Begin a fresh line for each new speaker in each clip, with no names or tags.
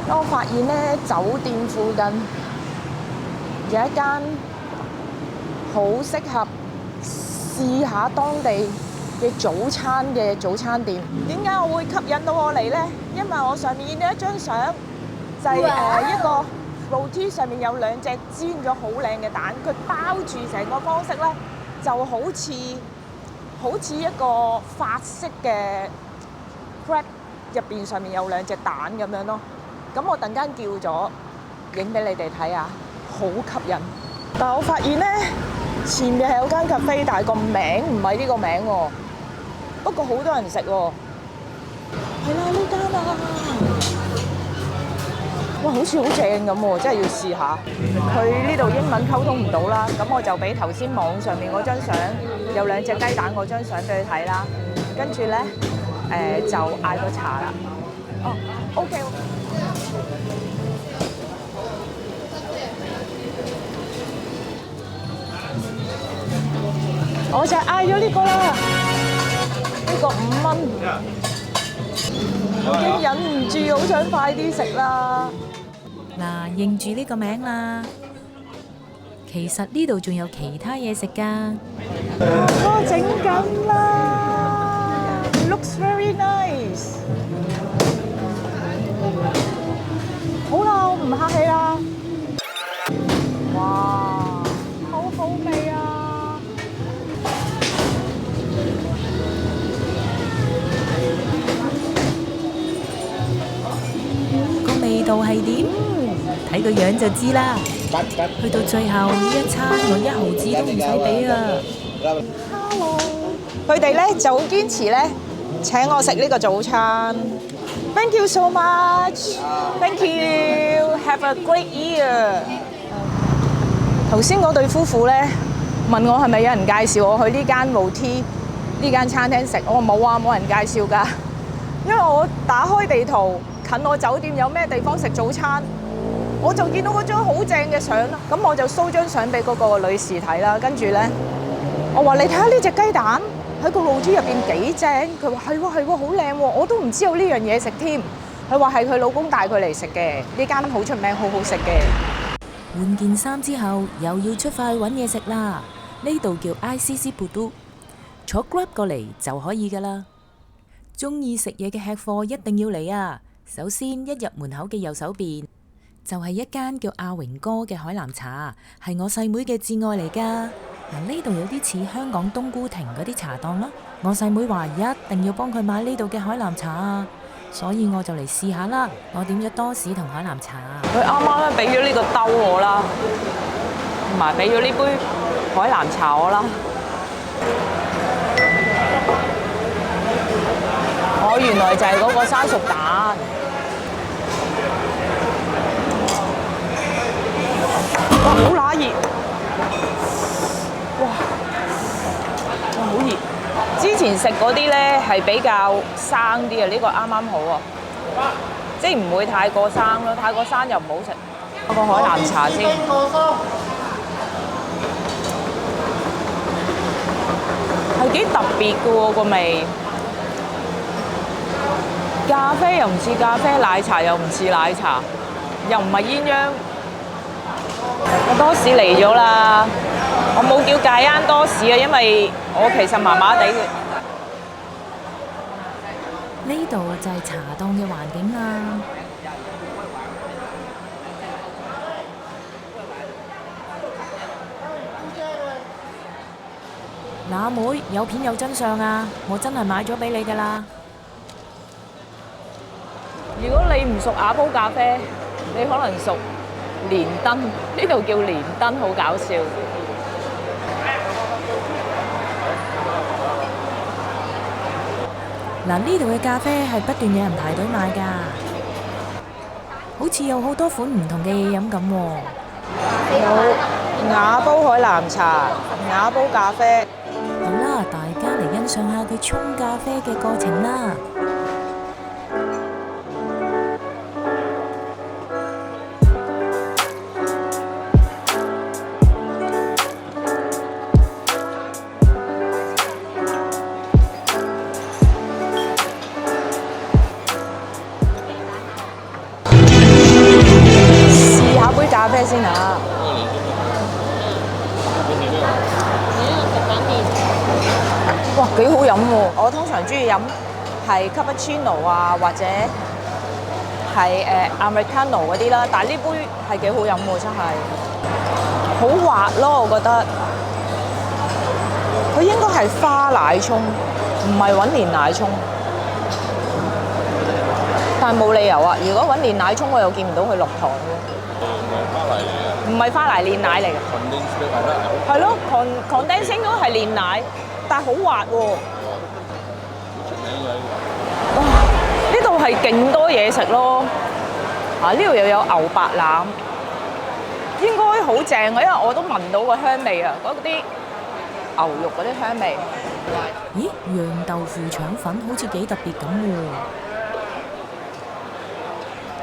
我發現咧，酒店附近有一間好適合試下當地嘅早餐店。點解我會吸引到我嚟呢？因為我上面見到一張相，就係一個 roti 上面有兩隻煎咗好靚嘅蛋，佢包住成個方式咧，就好似一個法式嘅 crepe 入邊上面有兩隻蛋咁樣咯。咁我突然間叫咗影俾你哋睇下，好吸引。但係我發現咧，前面係有間 cafe，但係個名唔係呢個名喎。不過好多人食喎。係啦，呢間啊！哇，好似好正咁喎，真係要試下。佢呢度英文溝通唔到啦，咁我就俾頭先網上面嗰張相有兩隻雞蛋嗰張相俾佢睇啦。跟住咧，就嗌個茶啦。哦，OK。我就嗌咗呢個啦，呢個5蚊，我已經忍唔住好想快啲食啦。
嗱，認住呢個名啦。其實呢度仲有其他嘢食㗎。
我整緊啦 ，looks very nice。好啦，我唔客氣啦。哇，好好味啊！
味道係點？睇個樣就知啦。去到最後呢一餐，我1毫子都唔使俾啊。
Hello，佢哋咧就好堅持咧請我食呢個早餐。Thank you so much. Thank you. Have a great year. 頭先嗰對夫婦咧問我係咪有人介紹我去呢間 roti 呢間餐廳食，我話冇啊，冇人介紹㗎。因為我打開地圖。近我酒店有咩地方食早餐，我就見到嗰張好正嘅相啦。咁我就 show 張相俾嗰個女士睇啦。跟住咧，我話你睇下呢隻雞蛋喺個 roti 入邊幾正。佢話係喎係喎，好靚喎，我都唔知有呢樣嘢食添。佢話係佢老公帶佢嚟食嘅，呢間好出名，好好食嘅。
換件衫之後，又要出發去揾嘢食啦。呢度叫 ICC Pudu， 坐 Grab 過嚟就可以噶啦。中意食嘢嘅吃貨一定要嚟啊！首先一入門口嘅右手邊就係一間叫阿榮哥嘅海南茶，係我細妹嘅至愛嚟噶。嗱，呢度有啲似香港冬菇亭嗰啲茶檔咯。我細妹話一定要幫佢買呢度嘅海南茶啊，所以我就嚟試下啦。我點咗多士同海南茶。
佢啱啱咧俾咗呢個兜我啦，同埋俾咗呢杯海南茶我啦。我原來就係嗰個生熟蛋。哇，好乸熱！哇，好熱！之前食嗰啲咧係比較生啲啊，呢個啱啱好啊，即係唔會太過生咯，太過生又唔好食。嗰個海南茶先。係幾特別嘅喎個味。咖啡又唔似咖啡，奶茶又唔似奶茶，又唔係鴛鴦。我多士嚟咗啦，我冇叫戒啱多士啊，因為我其實麻麻地嘅。
呢度就係茶檔嘅環境啦。嗱，阿妹，有片有真相啊！我真係買咗俾你噶啦。
如果你唔熟雅煲咖啡，你可能熟連登，呢度叫連登，好搞笑。
嗱，呢度嘅咖啡係不斷有人排隊買㗎，好似有好多款唔同嘅嘢飲咁喎。
有雅煲海南茶、雅煲咖啡。
好啦，大家嚟欣賞下佢沖咖啡嘅過程啦。
啡先嚇。哇，幾好飲喎！我通常中意飲係 cappuccino 啊，或者係Americano 嗰啲啦，但係呢杯係幾好飲喎，真係好滑咯，我覺得。佢應該係花奶沖，唔係揾煉奶沖。但係冇理由啊！如果揾煉奶沖，我又見唔到佢落糖喎。唔係花奶煉奶嚟嘅。係咯，condensing 都係煉奶，但係好滑喎。哇！呢度係勁多嘢食咯。啊！呢度又有牛白腩，應該好正嘅，因為我都聞到個香味啊，嗰啲牛肉嗰啲香味。
咦？釀豆腐腸粉好似幾特別咁喎。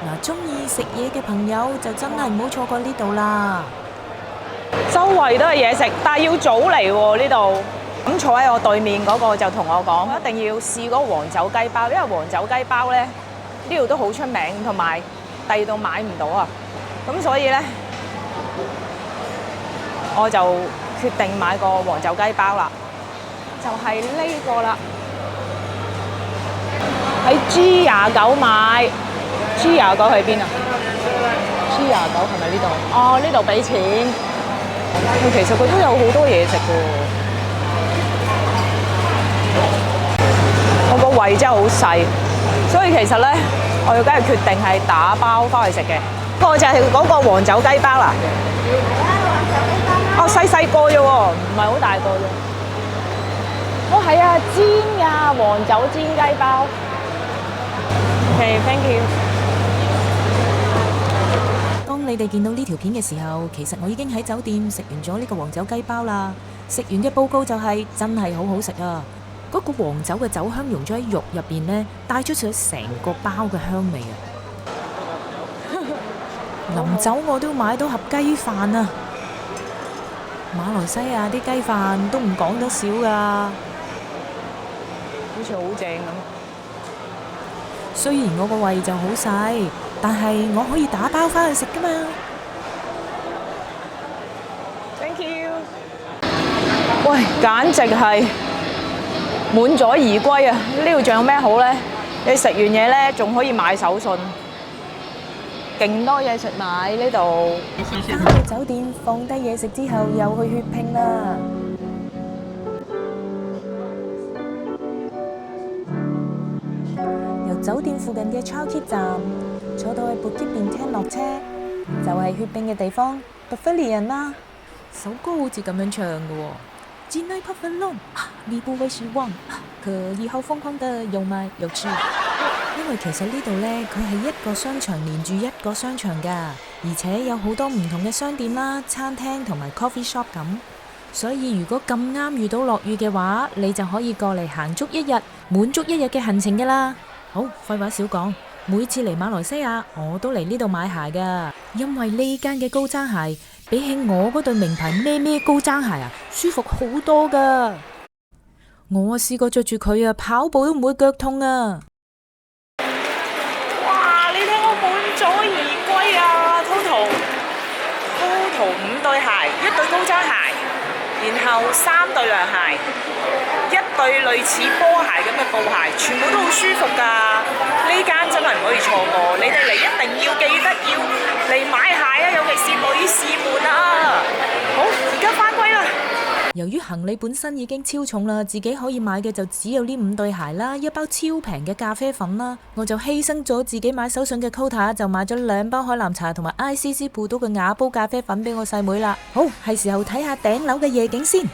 嗱，中意食嘢嘅朋友就真係唔好錯過呢度啦。
周圍都係嘢食，但係要早嚟喎呢度。咁坐喺我對面嗰個就同我講，一定要試嗰個黃酒雞包，因為黃酒雞包咧呢度都好出名，同埋第二度買唔到啊。咁所以咧，我就決定買個黃酒雞包啦，就係呢個啦。喺 G29買。G29喺邊啊 ？G29係咪呢度？哦，呢度俾錢。其實佢都有好多嘢食嘅喎。我個胃真係好細，所以其實咧，我要梗係決定係打包翻去食嘅。不過就係嗰個黃酒雞包啦。哦，細細個啫喎，唔係好大個啫。哦，係啊，煎㗎，黃酒煎雞包。OK，thank you。
當你哋見到呢條片嘅時候，其實我已經喺酒店食完咗呢個黃酒雞包啦。食完嘅報告就係真係好好食啊！嗰個黃酒嘅酒香溶咗喺肉入邊呢，帶出咗成個包嘅香味啊！臨走我都買到盒雞飯啊！馬來西亞啲雞飯都唔講得少㗎，
好似好正咁。
雖然我個胃就好細，但係我可以打包返去食㗎嘛。
Thank you。喂，簡直係滿載而歸啊！呢度仲有咩好呢？你食完嘢呢，仲可以買手信，勁多嘢食買呢度。
返到酒店放低嘢食之後，又去血拼啦。酒店附近嘅 Chowkit 站，坐到去 Bukit Bintang落車，就係血拼嘅地方 Pavilion 啦。首歌好似咁樣唱嘅喎，Jinai Pavilion，你不會失望，可以好瘋狂地又買又吃。因為其實呢度呢，佢係一個商場連住一個商場㗎，而且有好多唔同嘅商店啦、餐廳同埋 coffee shop 咁。所以如果咁啱遇到落雨嘅話，你就可以過嚟行足一日，滿足一日嘅行程㗎啦。好，廢話少講，每次嚟馬來西亞我都嚟呢度買鞋噶，因為呢間嘅高踭鞋比起我嗰對名牌咩高踭鞋啊，舒服好多噶。我試過着住佢啊，跑步都唔會腳痛啊。
哇！你睇我滿載而歸啊 ！total 5對鞋，一對高踭鞋，然後3對涼鞋。一對類似波鞋咁嘅布鞋，全部都好舒服㗎。呢間真係唔可以錯過，你哋嚟一定要記得要嚟買鞋啊，尤其是女士們啊。好，而家返歸啦。
由於行李本身已經超重啦，自己可以買嘅就只有呢5對鞋啦，一包超平嘅咖啡粉啦，我就犧牲咗自己買手信嘅 quota，就買咗2包海南茶同埋 ICC 葡萄嘅瓦煲咖啡粉俾我細妹啦。好，係時候睇下頂樓嘅夜景先。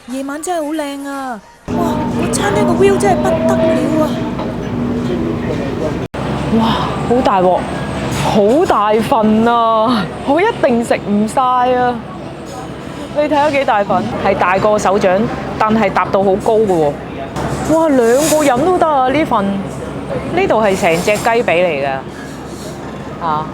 夜晚真係好靚啊！哇，個餐廳個 view 真係不得了啊！
哇，好大鑊，好大份啊！我一定食唔晒啊！你睇下幾大份，係大過手掌，但係搭到好高嘅喎。哇，2個人都得啊！呢份呢度係成隻雞髀嚟㗎，啊！